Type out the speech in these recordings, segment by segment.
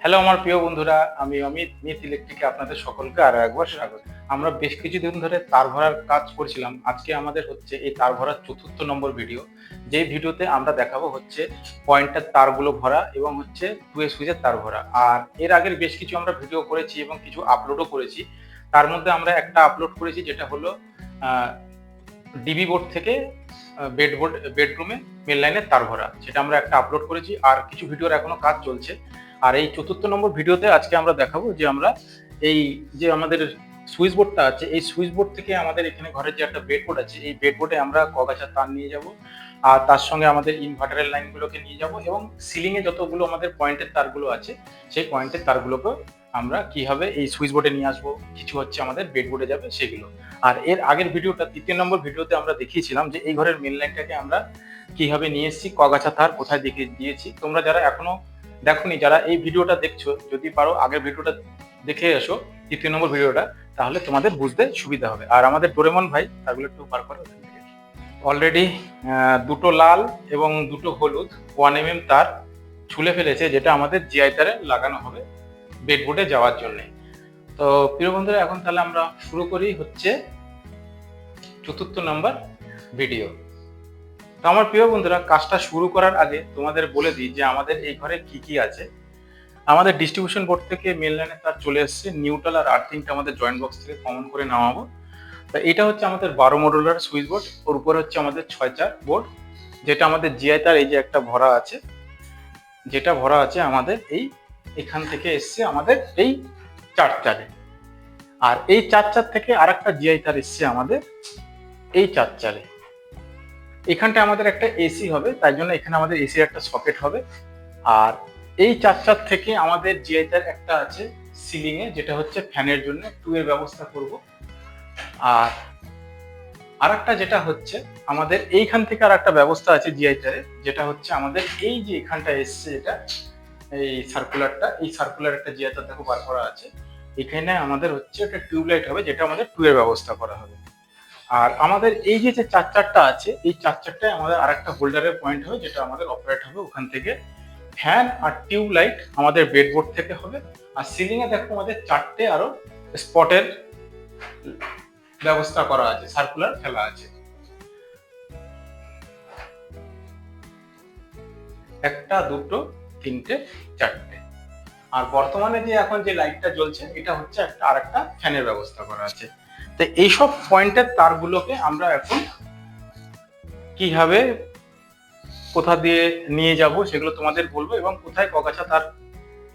Hello আমার প্রিয় বন্ধুরা, আমি অমিত মিত ইলেকট্রিকে আপনাদের সকলকে আরো একবার স্বাগত। আমরা বেশ কিছুদিন ধরে তার ভরার কাজ করছিলাম। আজকে আমাদের হচ্ছে এই তার ভরার চতুর্থ নম্বর ভিডিও। যে ভিডিওতে আমরা দেখাবো হচ্ছে পয়েন্টের তারগুলো ভরা এবং হচ্ছে টু এ সুইচের তার ভরা। আর এর আগের বেশ কিছু আমরা ভিডিও করেছি এবং কিছু আপলোডও করেছি। তার মধ্যে আমরা একটা আপলোড করেছি যেটা হলো ডিবি বোর্ড থেকে বেডরুমে মেন লাইনের তার ভরা, সেটা আমরা একটা আপলোড করেছি। আর কিছু ভিডিওর এখনো কাজ চলছে। আর এই চতুর্থ নম্বর ভিডিওতে আজকে আমরা দেখাবো যে আমরা এই যে আমাদের সুইচ বোর্ডটা আছে, এই সুইচ বোর্ড থেকে আমাদের এখানে ঘরের যে একটা বেডবোর্ড আছে, এই বেডবোর্ডে আমরা কগাছার তার নিয়ে যাব। আর তার সঙ্গে আমাদের ইনভার্টারের লাইনগুলোকে নিয়ে যাব এবং সিলিং এ যতগুলো আমাদের পয়েন্টের তারগুলো আছে সেই পয়েন্টের তারগুলোকে আমরা কিভাবে এই সুইচ বোর্ডে নিয়ে আসবো, কিছু হচ্ছে আমাদের বেডবোর্ডে যাবে সেগুলো। আর এর আগের ভিডিওটা, তৃতীয় নম্বর ভিডিওতে আমরা দেখিয়েছিলাম যে এই ঘরের মেন লাইনটাকে আমরা কিভাবে নিয়ে এসেছি, কগাছা তার কোথায় দেখে দিয়েছি। তোমরা যারা এখনো দেখোনি, যারা এই ভিডিওটা দেখছো, যদি পারো আগের ভিডিওটা দেখে এসো, তৃতীয় নম্বর ভিডিওটা, তাহলে তোমাদের বুঝতে সুবিধা হবে। আর আমাদের ডোরেমন ভাই তারগুলো একটু বার করো। অলরেডি দুটো লাল এবং দুটো হলুদ 1 mm তার ছুলে ফেলেছে, যেটা আমাদের জিআই তারে লাগানো হবে বেডবোর্ডে যাওয়ার জন্য। তো প্রিয় বন্ধুরা, এখন তাহলে আমরা শুরু করি হচ্ছে চতুর্থ নম্বর ভিডিও। তো আমার প্রিয় বন্ধুরা, কাজটা শুরু করার আগে তোমাদের বলে দিই যে আমাদের এই ঘরে কি কি আছে। আমাদের ডিস্ট্রিবিউশন বোর্ড থেকে মেন লাইনে তার চলে এসেছে, নিউট্রাল আর আর্থিংটা আমাদের জয়েন্ট বক্স থেকে কমন করে নামাবো। তো এটা হচ্ছে আমাদের 12 মডুলার সুইচ বোর্ড, ওর উপরে হচ্ছে আমাদের 6-4 বোর্ড, যেটা আমাদের জিআই তার এই যে একটা ভরা আছে, যেটা ভরা আছে আমাদের এই এখান থেকে এসছে আমাদের এই 4-4-এ। আর এই 4-4 থেকে আরেকটা জিআই তার এসছে আমাদের এই 4-4-এ। এখানটা আমাদের একটা এসি হবে, তাই জন্য এখানে আমাদের এসির একটা সকেট হবে। আর এই 4-4 থেকে আমাদের জিআই তার একটা আছে সিলিং এ, যেটা হচ্ছে ফ্যানের জন্য 2 এর ব্যবস্থা করব। আর আরেকটা যেটা হচ্ছে আমাদের এইখান থেকে আর একটা ব্যবস্থা আছে জিআই তারে, যেটা হচ্ছে আমাদের এই যে এখানটা এসছে, এটা এই সার্কুলারটা, এই সার্কুলার একটা জিআই তার দেখো বার করা আছে। এখানে আমাদের হচ্ছে একটা টিউবলাইট হবে, যেটা আমাদের 2 এর ব্যবস্থা করা হবে। আর আমাদের এই যে 4-4টা আছে, এই 4-4টায় আমাদের আরেকটা হোল্ডারের পয়েন্ট হবে, যেটা আমাদের অপারেট হবে ওখান থেকে। ফ্যান আর টিউব লাইট আমাদের বেডবোর্ড থেকে হবে। আর সিলিং এ দেখো আমাদের 4টে আরো স্পটের ব্যবস্থা করা আছে, সার্কুলার ফেলা আছে, একটা দুটো তিনটে চারটে। আর বর্তমানে যে এখন যে লাইটটা জ্বলছে, এটা হচ্ছে একটা আরেকটা ফ্যানের ব্যবস্থা করা আছে। তো এইসব পয়েন্টের তারগুলোকে আমরা এখন কিভাবে কোথা দিয়ে নিয়ে যাব সেগুলো তোমাদের বলবো, এবং কোথায় কগাছা তার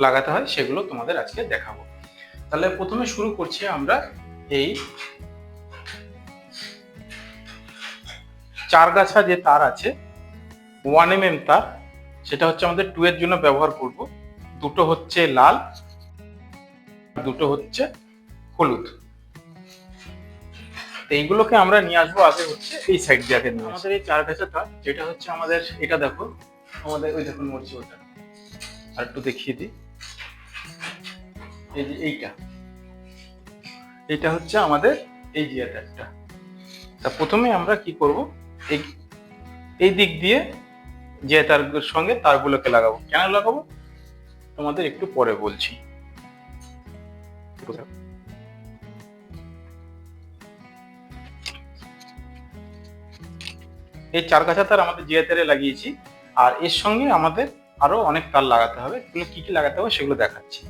লাগাতে হয় সেগুলো তোমাদের আজকে দেখাবো। তাহলে প্রথমে শুরু করছি আমরা এই 4 গাছা যে তার আছে 1 mm তার, সেটা হচ্ছে আমাদের 2 এর জন্য ব্যবহার করব। দুটো হচ্ছে লাল, দুটো হচ্ছে হলুদ। এইগুলোকে আমরা নিয়ে আসবো আগে হচ্ছে এই সাইড দিয়ে। আগে নিয়ে আমাদের এই 4 গাছা তার, যেটা হচ্ছে আমাদের এটা দেখো, আমাদের ওই দেখুন মরছি ওটা, আর একটু দেখিয়ে দিই। এই যে এইটা হচ্ছে আমাদের এই জিয়া তারটা। তা প্রথমে আমরা কি করব, এই দিক দিয়ে যে তার সঙ্গে তারগুলোকে লাগাবো। কেন লাগাবো তোমাদের একটু পরে বলছি। এই 4 গাছা তার আমাদের জিয়া তারে লাগিয়েছি। আর এর সঙ্গে আমাদের আরো অনেক তার লাগাতে হবে, এগুলো কি কি লাগাতে হবে সেগুলো দেখাচ্ছি।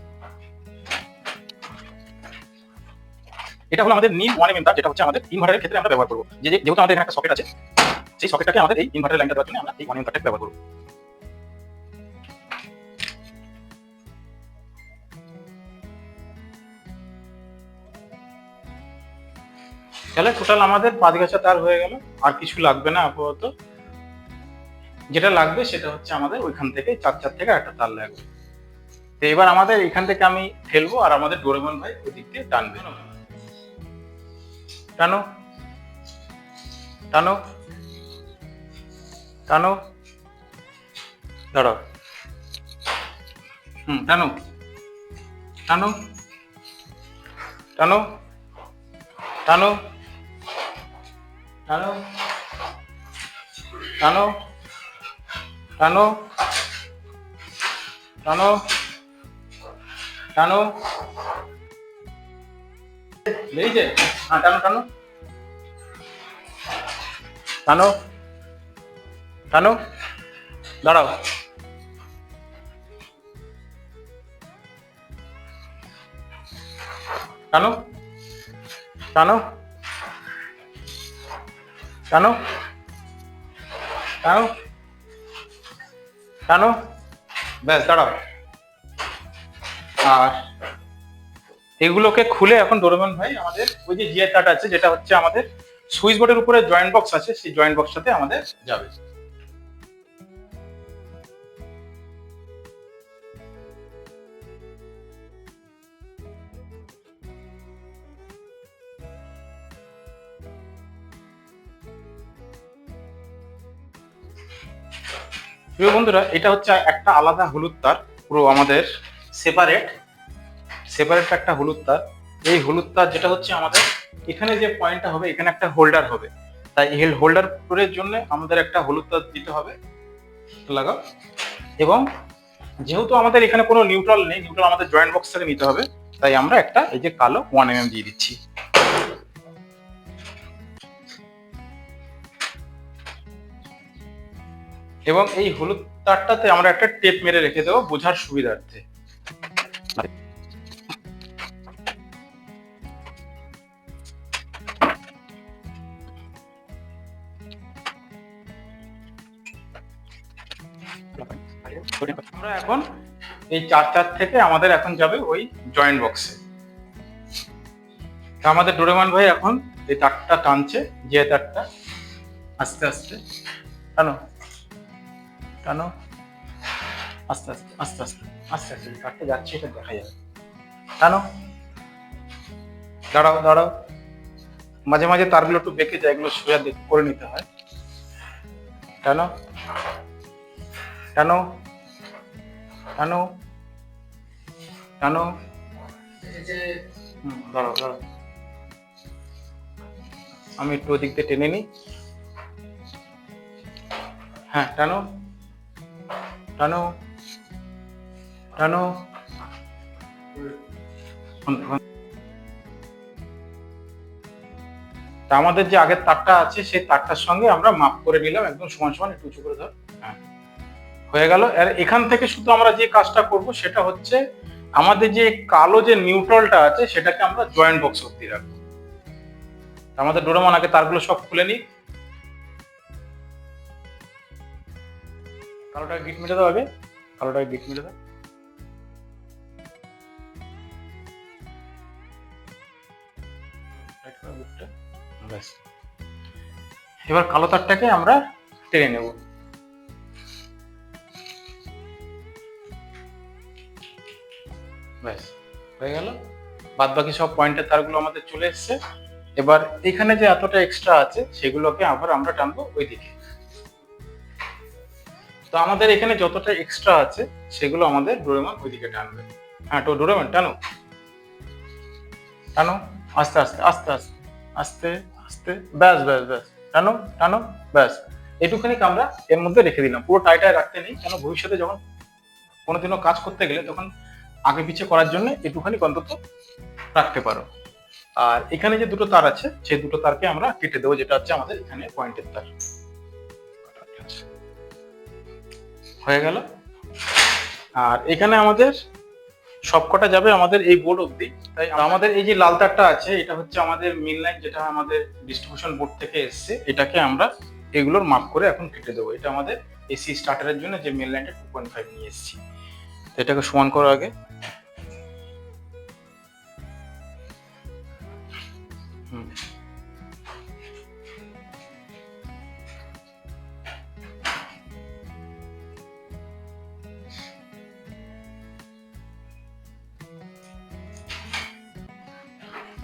এটা হলো আমাদের নীল 1 mm তার, যেটা হচ্ছে আমাদের ইনভার্টারের ক্ষেত্রে আমরা ব্যবহার করবো। যেহেতু আমাদের এখানে একটা সকেট আছে, সেই সকেটটাকে আমাদের এই ইনভার্টার লাইনটা দেওয়ার জন্য আমরা এই 1 mm তারটাকে ব্যবহার করবো। তাহলে টোটাল আমাদের 5 গাছা তার হয়ে গেল, আর কিছু লাগবে না আপাতত। যেটা লাগবে সেটা হচ্ছে আমাদের ওইখান থেকে 4-4 থেকে একটা তার লাগবে। তো এবার আমাদের এখান থেকে আমি ঠেলবো, আর আমাদের ডোরেমন ভাই ওই দিক দিয়ে টানবে। টানো টানো টানো, দাঁড়াও, টানো টানো টানো টানো টানো টানো টানো টানো টানো, বেরিয়েছে? হ্যাঁ টানো টানো টানো টানো, দাঁড়াও, টানো টানো টানো টানো টানো, ব্যাস দাঁড়াও। আর এগুলোকে খুলে এখন ডোরেমন ভাই আমাদের ওই যে জিআই তারটা আছে, যেটা হচ্ছে আমাদের সুইচ বোর্ডের উপরে জয়েন্ট বক্স আছে, সেই জয়েন্ট বক্সটাতে আমাদের যাবে। প্রিয় বন্ধুরা, এটা হচ্ছে একটা আলাদা হলুদ তার, পুরো আমাদের সেপারেট সেপারেট একটা হলুদ তার। এই হলুদ তার যেটা হচ্ছে আমাদের এখানে যে পয়েন্টটা হবে, এখানে একটা হোল্ডার হবে, তাই এই হোল্ডার এর জন্য আমাদের একটা হলুদ তার দিতে হবে, লাগাও। এবং যেহেতু আমাদের এখানে কোনো নিউট্রাল নেই, নিউট্রাল আমাদের জয়েন্ট বক্স থেকে নিতে হবে, তাই আমরা একটা এই যে কালো 1 mm দিয়ে দিচ্ছি। এবং এই হলুদ তারটাতে আমরা একটা টেপ মেরে রেখে দেবো বোঝার সুবিধার্থে। আমরা এখন এই 4 থেকে আমাদের এখন যাবে ওই জয়েন্ট বক্সে। আমাদের ডোরেমন ভাই এখন এই তারটা টানছে, যে তারটা আস্তে আস্তে টানো টানো, আস্তে আস্তে আস্তে আস্তে আস্তে আস্তে তারটা যাচ্ছে, এটা দেখা যাবে। টানো, দাঁড়াও দাঁড়াও, মাঝে মাঝে তারগুলো একটু বেঁকে যায়, এগুলো সোজা করে নিতে হয়। টানো টানো টানো টানো, দাঁড়াও দাঁড়াও, আমি একটু ওদিক দিয়ে টেনে নিই। হ্যাঁ টানো টানো টানো, তা আমাদের যে আগের তারটা আছে সেই তারটার সঙ্গে আমরা মাপ করে নিলাম, একদম সমান সমান, একটু উঁচু করে ধর। হ্যাঁ হয়ে গেল। আর এখান থেকে শুধু আমরা যে কাজটা করব সেটা হচ্ছে আমাদের যে কালো যে নিউট্রালটা আছে সেটাকে আমরা জয়েন্ট বক্স অব্দি রাখবো। আমাদের ডোরেমন আগে তারগুলো সব খুলে নিই। কালোটাকে গিট মেরে দাও আগে, কালোটাকে গিট মেরে দাও। ব্যাস, এবার কালো তারটাকে আমরা টেনে নেব। ব্যাস হয়ে গেল, বাদ বাকি সব পয়েন্টের তারগুলো আমাদের চলে এসছে। এবার এখানে যে এতটা এক্সট্রা আছে সেগুলোকে আবার আমরা টানবো ওইদিকে। তো আমাদের এখানে যতটা এক্সট্রা আছে সেগুলো আমাদের ডোরেমন ওইদিকে টানবে। হ্যাঁ তো ডোরেমন টানো টানো, আস্তে আস্তে আস্তে আস্তে আস্তে আস্তে, ব্যাস ব্যাস ব্যাস, টানো টানো, ব্যাস। এটুখানি আমরা এর মধ্যে রেখে দিলাম, পুরো টাইটায় রাখতে নেই, কেন ভবিষ্যতে যখন কোনোদিনও কাজ করতে গেলে তখন আগে পিছে করার জন্য একটুখানি অন্তত রাখতে পারো। আর এখানে যে দুটো তার আছে সেই দুটো তারকে আমরা কেটে দেবো, যেটা হচ্ছে আমাদের এখানে পয়েন্টের তার। হয়ে গেল। আর এখানে আমাদের সবকটা যাবে আমাদের এই বোর্ড অব্দি, তাই আমাদের এই যে লাল তারটা আছে এটা হচ্ছে আমাদের মেইন লাইন, যেটা আমাদের ডিস্ট্রিবিউশন বোর্ড থেকে এসছে, এটাকে আমরা এগুলোর মাপ করে এখন কেটে দেবো। এটা আমাদের এসি স্টার্টারের জন্য যে মেইন লাইনটা 2.5 নিয়ে এসেছি, এটাকে সমান করো আগে।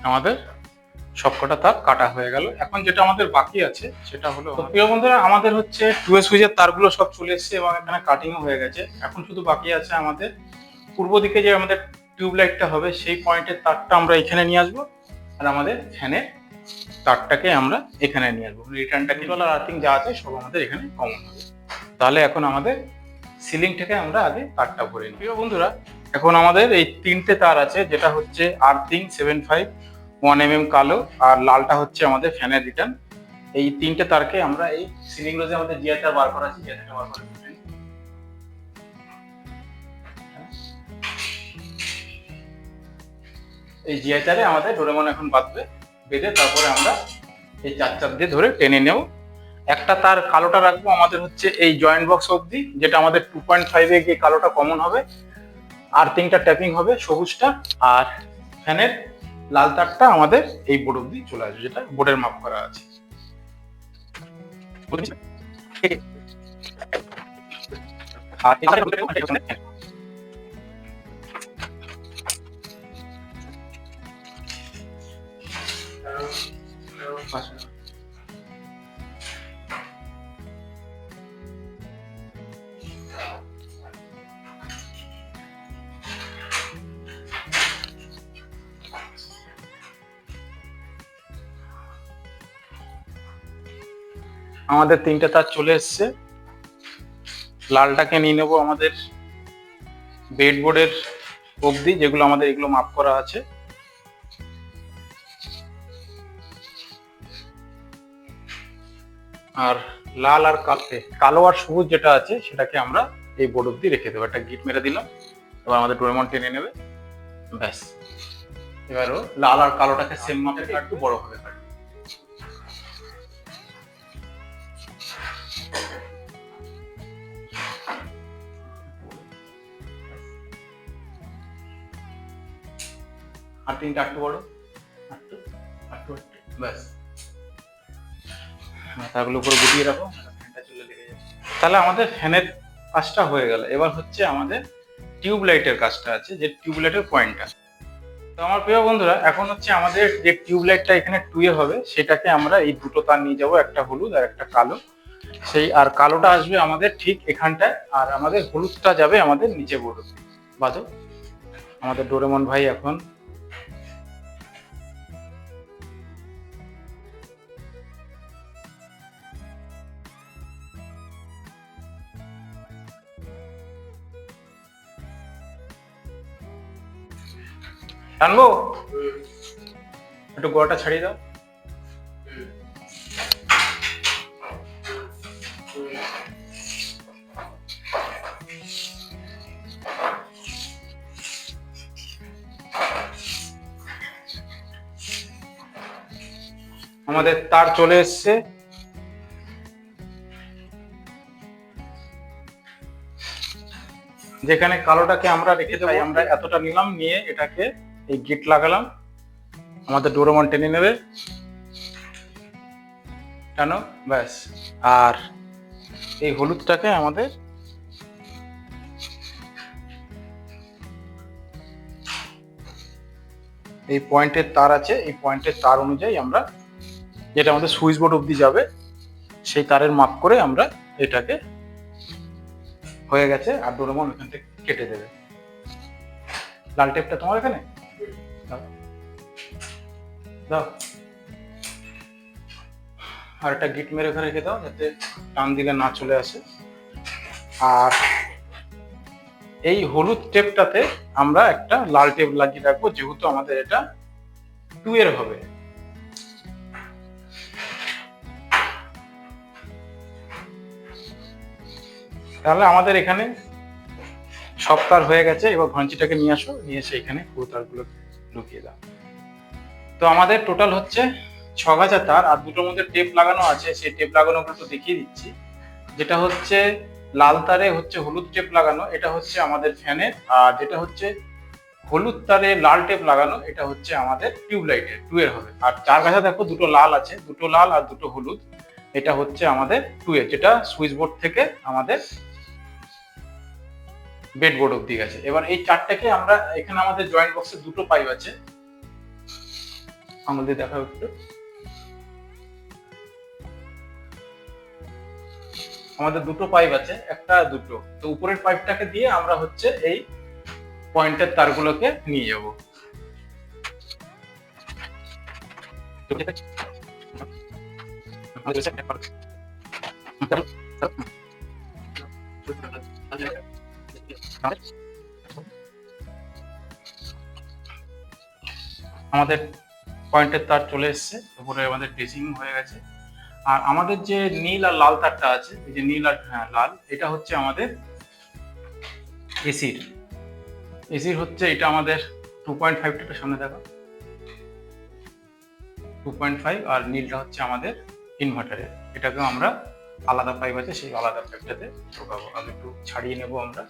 আমাদের সবকটা তার কাটা হয়ে গেল। এখন যেটা আমাদের বাকি আছে সেটা হলো, প্রিয় বন্ধুরা, আমাদের হচ্ছে 2 সুইচের তারগুলো সব চলে এসেছে এবং এখানে কাটিংও হয়ে গেছে। এখন শুধু বাকি আছে আমাদের পূর্ব দিকে যে আমাদের টিউব লাইটটা হবে সেই পয়েন্টের তারটা আমরা এখানে নিয়ে আসবো, আর আমাদের ফ্যানের তারটাকে আমরা এখানে নিয়ে আসবো। রিটার্নটা নিউট্রাল আর আর্থিং যা আছে সব আমাদের এখানে কমন হবে। তাহলে এখন আমাদের সিলিং থেকে আমরা আগে তারটা ভরে নিই। প্রিয় বন্ধুরা, এখন আমাদের এই 3টে তার আছে, যেটা হচ্ছে আর্থিং 75 1 mm কালো, আর লালটা হচ্ছে আমাদের ফ্যানের রিটার্ন। এই 3টে তারকে আমরা এই সিলিং রোজে আমাদের জিআই তার বার করা আছে, জিআই তারটা বার করে নিই। এই জিআই তারে আমাদের ডোরেমন এখন বাঁধবে, বেঁধে তারপরে আমরা এই চার দিয়ে ধরে টেনে নেব। একটা তার কালোটা রাখবো আমাদের হচ্ছে এই জয়েন্ট বক্স অবধি, যেটা আমাদের 2.5 গিয়ে কালোটা কমন হবে, আর্থিংটা ট্যাপিং হবে সবুজটা, আর ফ্যানের লাল তারটা আমাদের এই বোর্ড অবধি চলে আসবে, যেটা বোর্ডের মাপ করা আছে। আমাদের 3টে তার চলে এসছে। লালটাকে নিয়ে নেবো আমাদের বেডবোর্ডের অবধি, যেগুলো আমাদের এগুলো মাপ করা আছে। আর লাল আর কালো আর সবুজ যেটা আছে সেটাকে আমরা এই বোর্ড অবধি রেখে দেবো। একটা গিট মেরে দিলাম, এবার আমাদের ডোরেমন টেনে নেবে, ব্যাস। এবারও লাল আর কালোটাকে সেম মাপে কাটবো, বড় করে কাটবো। আর 3টা একটু বড়, ব্যাস। তারগুলো উপরে গুটিয়ে রাখো, ফ্যানটা চলে লেগে যাবে। তাহলে আমাদের ফ্যানের কাজটা হয়ে গেল। এবার হচ্ছে আমাদের টিউব লাইটের কাজটা আছে, যে টিউব লাইটের পয়েন্টটা। তো আমার প্রিয় বন্ধুরা, এখন হচ্ছে আমাদের যে টিউব লাইটটা এখানে টুয়ে হবে, সেটাকে আমরা এই দুটো তার নিয়ে যাবো, একটা হলুদ আর একটা কালো। সেই আর কালোটা আসবে আমাদের ঠিক এখানটায়, আর আমাদের হলুদটা যাবে আমাদের নিচে বোর্ড বাদো। আমাদের ডোরেমন ভাই এখন টানবো, একটু গোড়াটা ছাড়িয়ে দাও। আমাদের তার চলে এসছে। যেখানে কালোটাকে আমরা রেখে দেবো, আমরা এতটা নিলাম, নিয়ে এটাকে এই গিট লাগালাম, আমাদের ডোরেমন টেনে নেবে, টানো, ব্যাস। আর এই হলুদটাকে আমাদের এই পয়েন্টের তার আছে, এই পয়েন্টের তার অনুযায়ী আমরা, যেটা আমাদের সুইচ বোর্ড অবধি যাবে, সেই তারের মাপ করে আমরা এটাকে হয়ে গেছে। আর ডোরেমন এখান থেকে কেটে দেবে। লাল টেপটা তোমার এখানে দাও, আর একটা গিট মেরে ওখানে রেখে দাও, যাতে টান দিলে না চলে আসে। আর এই হলুদ টেপটাতে আমরা একটা লাল টেপ লাগিয়ে রাখবো, যেহেতু আমাদের এটা 2 এর হবে। তাহলে আমাদের এখানে সব তার হয়ে গেছে। এবার ঘঞ্চিটাকে নিয়ে আসো, নিয়ে এসে এখানে পুরো তারগুলো ঢুকিয়ে দাও। তো আমাদের টোটাল হচ্ছে 6 গাছা তার, আর দুটোর মধ্যে টেপ লাগানো আছে, সেই টেপ লাগানোগুলো তো দেখিয়ে দিচ্ছি। যেটা হচ্ছে লাল তারে হচ্ছে হলুদ টেপ লাগানো, এটা হচ্ছে আমাদের ফ্যানের। আর যেটা হচ্ছে হলুদ তারে লাল টেপ লাগানো, এটা হচ্ছে আমাদের টিউব লাইটের 2 এর হবে। আর 4 গাছা দেখো, দুটো লাল আছে, দুটো লাল আর দুটো হলুদ, এটা হচ্ছে আমাদের 2 এর, যেটা সুইচ বোর্ড থেকে আমাদের বেড বোর্ড অব্দি গেছে। এবার এই 4টাকে আমরা, এখানে আমাদের জয়েন্ট বক্সে দুটো পাইপ আছে, আঙুল দিয়ে দেখাও একটু। আমাদের দুটো পাইপ আছে, একটা দুটো। তো উপরের পাইপটাকে দিয়ে আমরা হচ্ছে এই পয়েন্টের তারগুলোকে নিয়ে যাব। আমাদের পয়েন্টের তার চলে এসছে, উপরে আমাদের ড্রেসিং হয়ে গেছে। আর আমাদের যে নীল আর লাল তারটা আছে, এই যে নীল আর লাল, এটা হচ্ছে আমাদের এসির। এসির হচ্ছে এটা আমাদের 2.5টা সামনে দেখো 2.5, আর নীলটা হচ্ছে আমাদের ইনভার্টারের। এটাকেও আমরা আলাদা পাইপ আছে, সেই আলাদা পাইপটাতে ঢোকাবো। আগে একটু ছাড়িয়ে নেবো আমরা।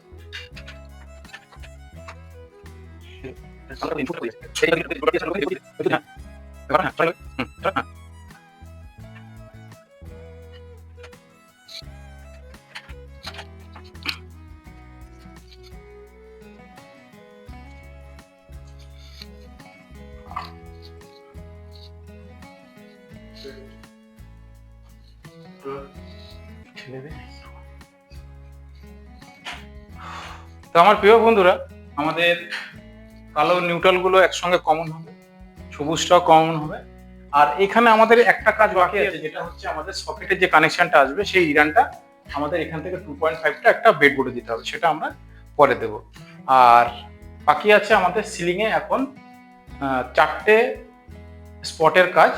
তো আমার প্রিয় বন্ধুরা, আমাদের কালো নিউট্রাল গুলো একসঙ্গে কমন হবে, সবুজটাও কমন হবে। আর এখানে আমাদের একটা কাজ বাকি আছে, যেটা হচ্ছে আমাদের সকেটের যে কানেকশনটা আসবে, সেই ইরানটা আমাদের এখান থেকে 2.5টা একটা বেডবোর্ডে দিতে হবে, সেটা আমরা পরে দেব। আর বাকি আছে আমাদের সিলিং এ এখন 4টে স্পটের কাজ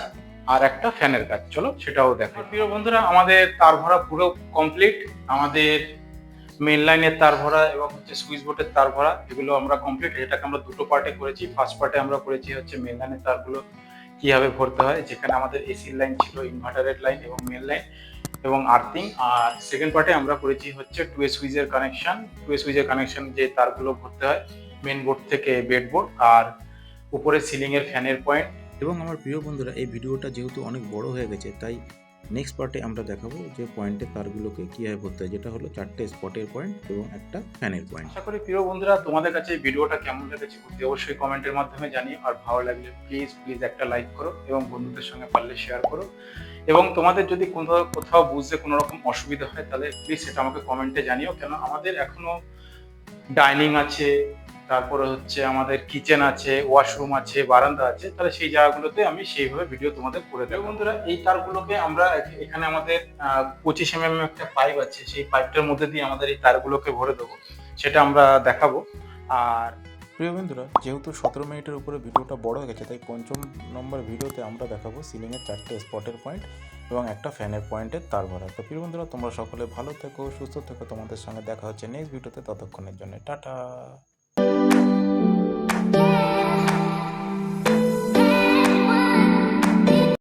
আর একটা ফ্যানের কাজ। চলো সেটাও দেখো। প্রিয় বন্ধুরা, আমাদের তার ভরা পুরো কমপ্লিট। আমাদের মেন লাইনের তার ভরা এবং হচ্ছে সুইচ বোর্ডের তার ভরা, এগুলো আমরা কমপ্লিট। এটাকে আমরা দুটো পার্টে করেছি। ফার্স্ট পার্টে আমরা করেছি হচ্ছে মেন লাইনের তারগুলো কিভাবে ভরতে হয়, যেখানে আমাদের এসির লাইন ছিল, ইনভার্টারের লাইন এবং মেন লাইন এবং আর্থিং। আর সেকেন্ড পার্টে আমরা করেছি হচ্ছে সুইচের কানেকশন, যে তারগুলো ভরতে হয় মেন বোর্ড থেকে বেড বোর্ড আর উপরে সিলিং এর ফ্যানের পয়েন্ট। এবং আমার প্রিয় বন্ধুরা, এই ভিডিওটা যেহেতু অনেক বড় হয়ে গেছে, তাই নেক্সট পার্টে আমরা দেখাবো যে পয়েন্টের তারগুলোকে কীভাবে ভরতে হয়, যেটা হলো 4টে স্পটের পয়েন্ট এবং একটা ফ্যানের পয়েন্ট। আশা করি প্রিয় বন্ধুরা তোমাদের কাছে এই ভিডিওটা কেমন লেগেছে অবশ্যই কমেন্টের মাধ্যমে জানিও। আর ভালো লাগলে প্লিজ একটা লাইক করো এবং বন্ধুদের সঙ্গে পারলে শেয়ার করো। এবং তোমাদের যদি কোথাও বুঝতে কোনো রকম অসুবিধা হয়, তাহলে প্লিজ সেটা আমাকে কমেন্টে জানিও। কেন আমাদের এখনো ডাইনিং আছে, তারপরে হচ্ছে আমাদের কিচেন আছে, ওয়াশরুম আছে, বারান্দা আছে, তাহলে সেই জায়গাগুলোতে আমি সেইভাবে ভিডিও তোমাদের করে দেবো। বন্ধুরা, এই তারগুলোকে আমরা এখানে আমাদের 25 mm একটা পাইপ আছে, সেই পাইপটার মধ্যে দিয়ে আমাদের এই তারগুলোকে ভরে দেবো, সেটা আমরা দেখাবো। আর প্রিয় বন্ধুরা, যেহেতু 17 মিনিটের উপরে ভিডিওটা বড় হয়ে গেছে, তাই 5ম নম্বর ভিডিওতে আমরা দেখাবো সিলিংয়ের 4টে স্পটের পয়েন্ট এবং একটা ফ্যানের পয়েন্টের তার ভরা। তো প্রিয় বন্ধুরা, তোমরা সকলে ভালো থেকো, সুস্থ থেকো। তোমাদের সঙ্গে দেখা হচ্ছে নেক্সট ভিডিওতে। ততক্ষণের জন্য টাটা।